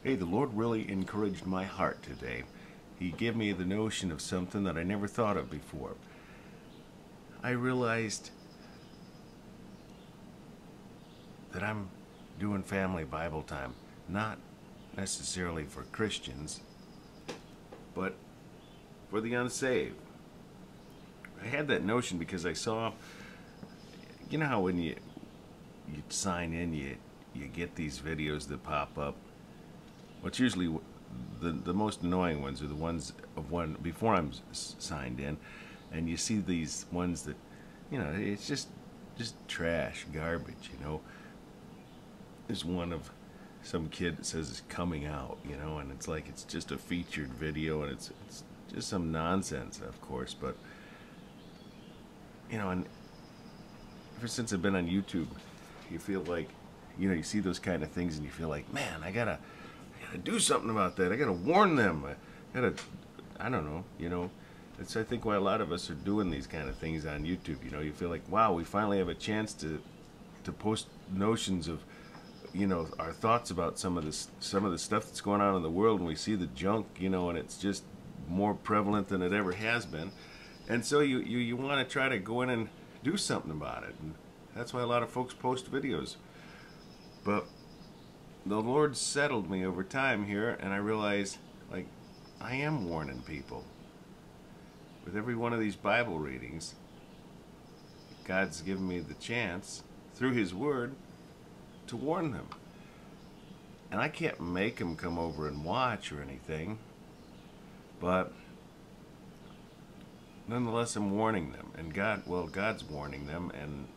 Hey, the Lord really encouraged my heart today. He gave me the notion of something that I never thought of before. I realized that I'm doing family Bible time, not necessarily for Christians, but for the unsaved. I had that notion because I saw, you know how when you sign in, you get these videos that pop up. What's usually the most annoying ones are the ones of one before I'm signed in, and you see these ones that, it's just trash, garbage. There's one of some kid that says it's coming out, and it's like it's just a featured video, and it's just some nonsense, of course. But and ever since I've been on YouTube, you feel like, you see those kind of things, and you feel like, man, I gotta do something about that. I gotta warn them. I don't know. It's, I think, why a lot of us are doing these kind of things on YouTube. You feel like, wow, we finally have a chance to post notions of, our thoughts about some of the stuff that's going on in the world, and we see the junk, and it's just more prevalent than it ever has been. And so you want to try to go in and do something about it. And that's why a lot of folks post videos. But the Lord settled me over time here, and I realized, like, I am warning people. With every one of these Bible readings, God's given me the chance, through His Word, to warn them. And I can't make them come over and watch or anything, but nonetheless, I'm warning them. And God's warning them, and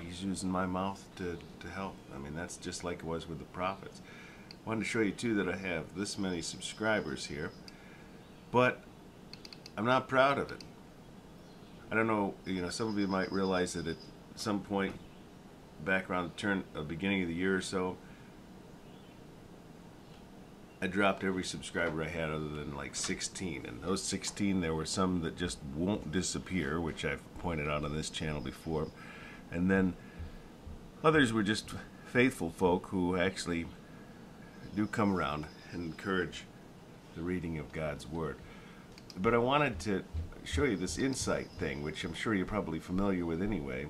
He's using my mouth to help. I mean, that's just like it was with the prophets. I wanted to show you, too, that I have this many subscribers here, but I'm not proud of it. I don't know, some of you might realize that at some point back around the beginning of the year or so, I dropped every subscriber I had other than like 16. And those 16, there were some that just won't disappear, which I've pointed out on this channel before. And then others were just faithful folk who actually do come around and encourage the reading of God's Word. But I wanted to show you this insight thing, which I'm sure you're probably familiar with anyway.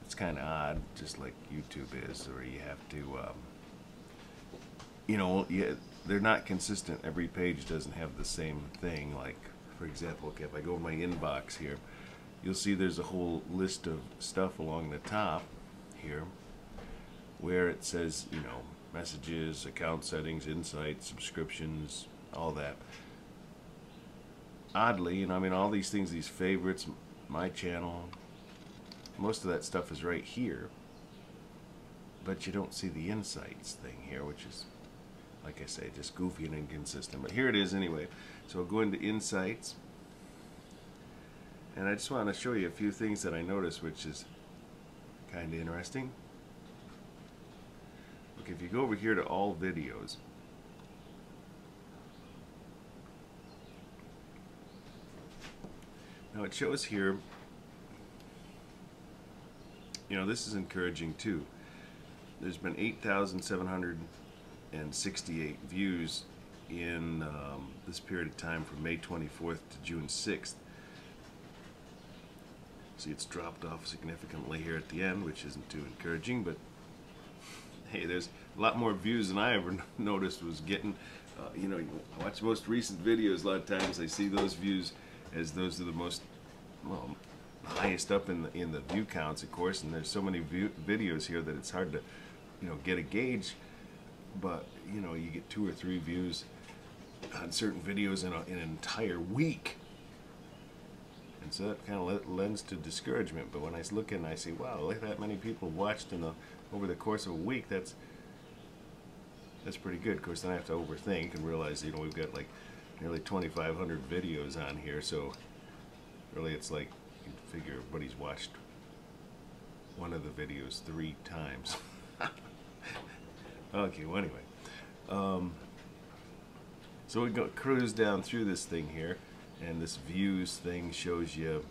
It's kind of odd, just like YouTube is, where you have to, they're not consistent. Every page doesn't have the same thing. Like, for example, okay, if I go to my inbox here, you'll see there's a whole list of stuff along the top here where it says, messages, account settings, insights, subscriptions, all that. Oddly, all these things, these favorites, my channel, most of that stuff is right here, but you don't see the insights thing here, which is, like I say, just goofy and inconsistent. But here it is anyway. So I'll go into insights, and I just want to show you a few things that I noticed, which is kind of interesting. Look, if you go over here to all videos, now it shows here, this is encouraging too. There's been 8,768 views in this period of time from May 24th to June 6th. See, it's dropped off significantly here at the end, which isn't too encouraging, but hey, there's a lot more views than I ever noticed was getting. You watch most recent videos, a lot of times I see those views as those are the most, well, highest up in the view counts, of course, and there's so many videos here that it's hard to, get a gauge. But you get 2 or 3 views on certain videos in an entire week, and so that kind of lends to discouragement. But when I look and I see, wow, look at that many people watched over the course of a week, that's pretty good. Of course, then I have to overthink and realize, we've got like nearly 2,500 videos on here, so really it's like, you can figure everybody's watched one of the videos 3 times. Okay, well, anyway, so we go cruise down through this thing here, and this views thing shows you,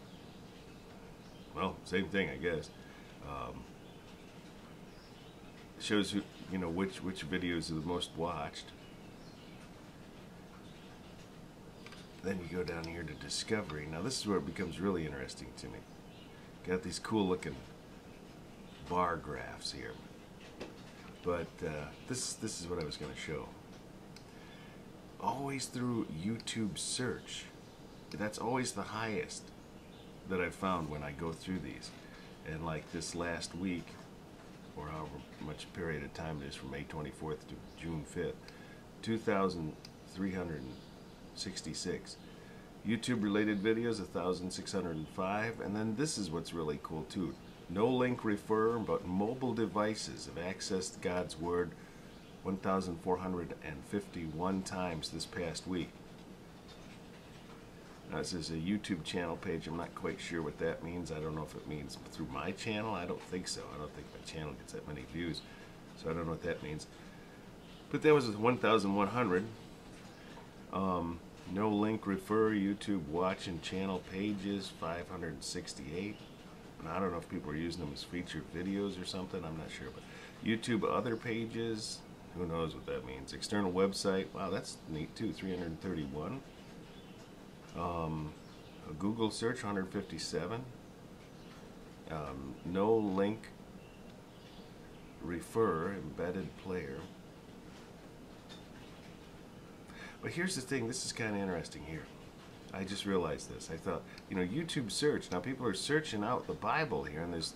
well, same thing, I guess. Shows you know, which videos are the most watched. Then you go down here to discovery. Now this is where it becomes really interesting to me. Got these cool looking bar graphs here. But this is what I was going to show. Always through YouTube search. That's always the highest that I've found when I go through these. And like this last week, or however much period of time it is from May 24th to June 5th, 2,366. YouTube related videos, 1,605. And then this is what's really cool too. No link refer, but mobile devices have accessed God's Word 1,451 times this past week. Now this is a YouTube channel page. I'm not quite sure what that means. I don't know if it means through my channel. I don't think so. I don't think my channel gets that many views. So I don't know what that means. But that was 1,100. No link refer, YouTube watch and channel pages, 568. And I don't know if people are using them as featured videos or something. I'm not sure. But YouTube other pages, who knows what that means. External website, wow, that's neat too, 331. A Google search, 157. No link refer, embedded player. But here's the thing, this is kind of interesting here. I just realized this. I thought, you know, YouTube search. Now people are searching out the Bible here, and there's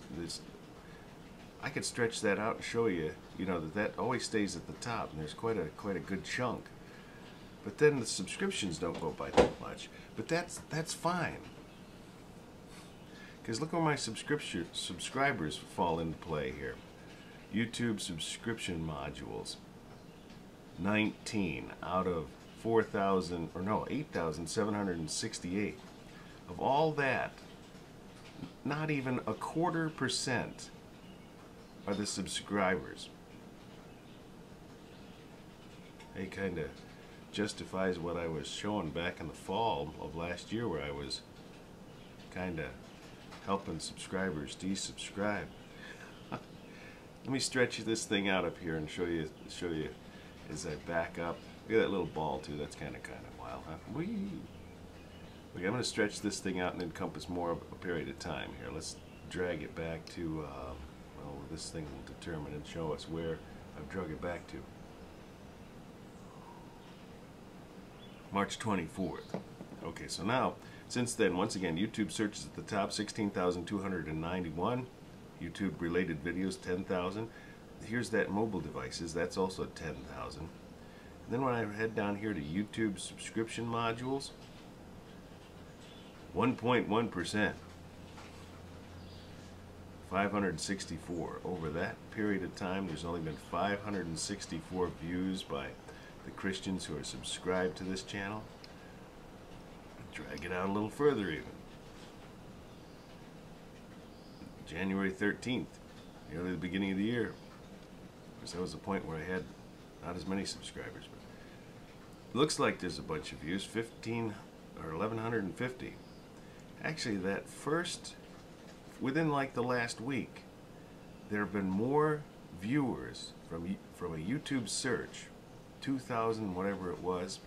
I could stretch that out and show you, you know, that always stays at the top, and there's quite a good chunk. But then the subscriptions don't go by that much. But that's fine. Because look where my subscribers fall into play here. YouTube subscription modules. 19 out of 4,000, or no, 8,768. Of all that, not even 0.25% are the subscribers. It kind of justifies what I was showing back in the fall of last year, where I was kind of helping subscribers desubscribe. Let me stretch this thing out up here and show you as I back up. Look at that little ball too. That's kind of wild, huh? Whee! Okay, I'm going to stretch this thing out and encompass more of a period of time here. Let's drag it back to, well, this thing will determine and show us where I've drug it back to. March 24th. Okay, so now, since then, once again, YouTube searches at the top, 16,291. YouTube related videos, 10,000. Here's that mobile devices, that's also 10,000. Then when I head down here to YouTube subscription modules, 1.1%. 564. Over that period of time, there's only been 564 views by the Christians who are subscribed to this channel. Drag it out a little further even. January 13th, nearly the beginning of the year. Because that was the point where I had not as many subscribers. But looks like there's a bunch of views, 15 or 1,150. Actually, that first, within like the last week, there have been more viewers from a YouTube search, 2,000 whatever it was,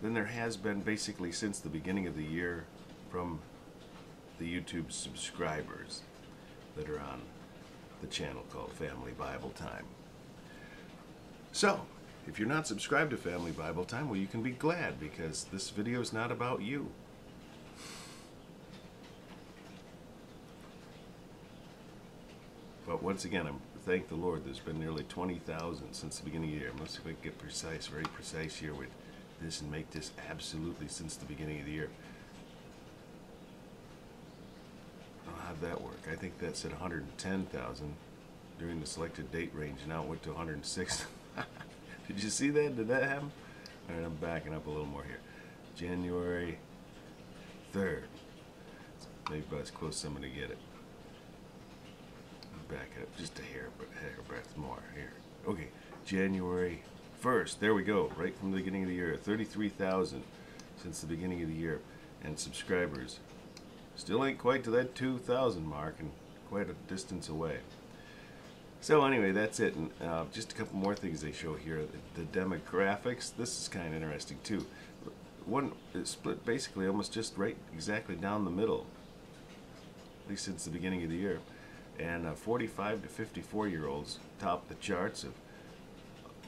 than there has been basically since the beginning of the year from the YouTube subscribers that are on the channel called Family Bible Time. So, if you're not subscribed to Family Bible Time, well, you can be glad, because this video is not about you. But once again, I'm thank the Lord, there's been nearly 20,000 since the beginning of the year. Let's see if I can get precise, very precise here with this and make this absolutely since the beginning of the year. How'd that work? I think that said 110,000 during the selected date range. Now it went to 106. Did you see that? Did that happen? All right, I'm backing up a little more here. January 3rd. Maybe by as close as I'm going to get it. Back it up just a hair breadth more here. Okay, January 1st. There we go. Right from the beginning of the year. 33,000 since the beginning of the year. And subscribers. Still ain't quite to that 2,000 mark, and quite a distance away. So anyway, that's it. And just a couple more things they show here. The demographics. This is kind of interesting too. One is split basically almost just right exactly down the middle, at least since the beginning of the year. And 45 to 54-year-olds top the charts of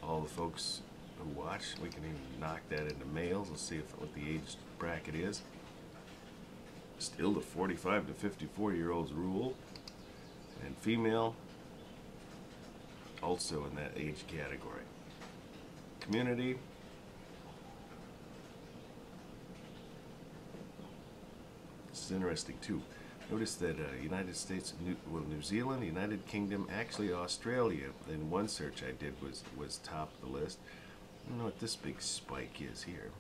all the folks who watch. We can even knock that into males. Let's see what the age bracket is. Still the 45 to 54-year-olds rule. And female also in that age category. Community. This is interesting too. Notice that United States, New Zealand, United Kingdom, actually Australia, in one search I did was top of the list. I don't know what this big spike is here.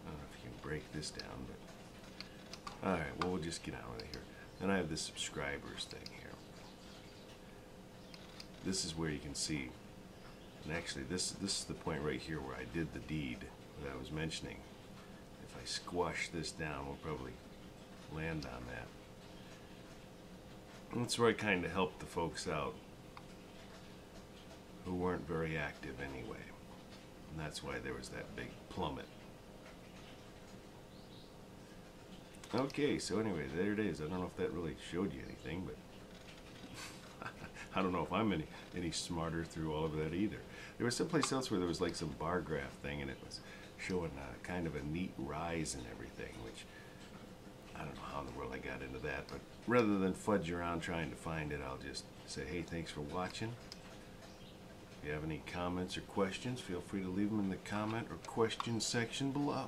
I don't know if you can break this down, but alright, well, we'll just get out of here. Then I have the subscribers thing here. This is where you can see, and actually this is the point right here where I did the deed that I was mentioning. If I squash this down, we'll probably land on that. And that's where I kind of helped the folks out who weren't very active anyway. And that's why there was that big plummet. Okay, so anyway, there it is. I don't know if that really showed you anything, but I don't know if I'm any smarter through all of that either. There was someplace else where there was like some bar graph thing, and it was showing kind of a neat rise and everything, which I don't know how in the world I got into that, but rather than fudge around trying to find it, I'll just say, hey, thanks for watching. If you have any comments or questions, feel free to leave them in the comment or question section below.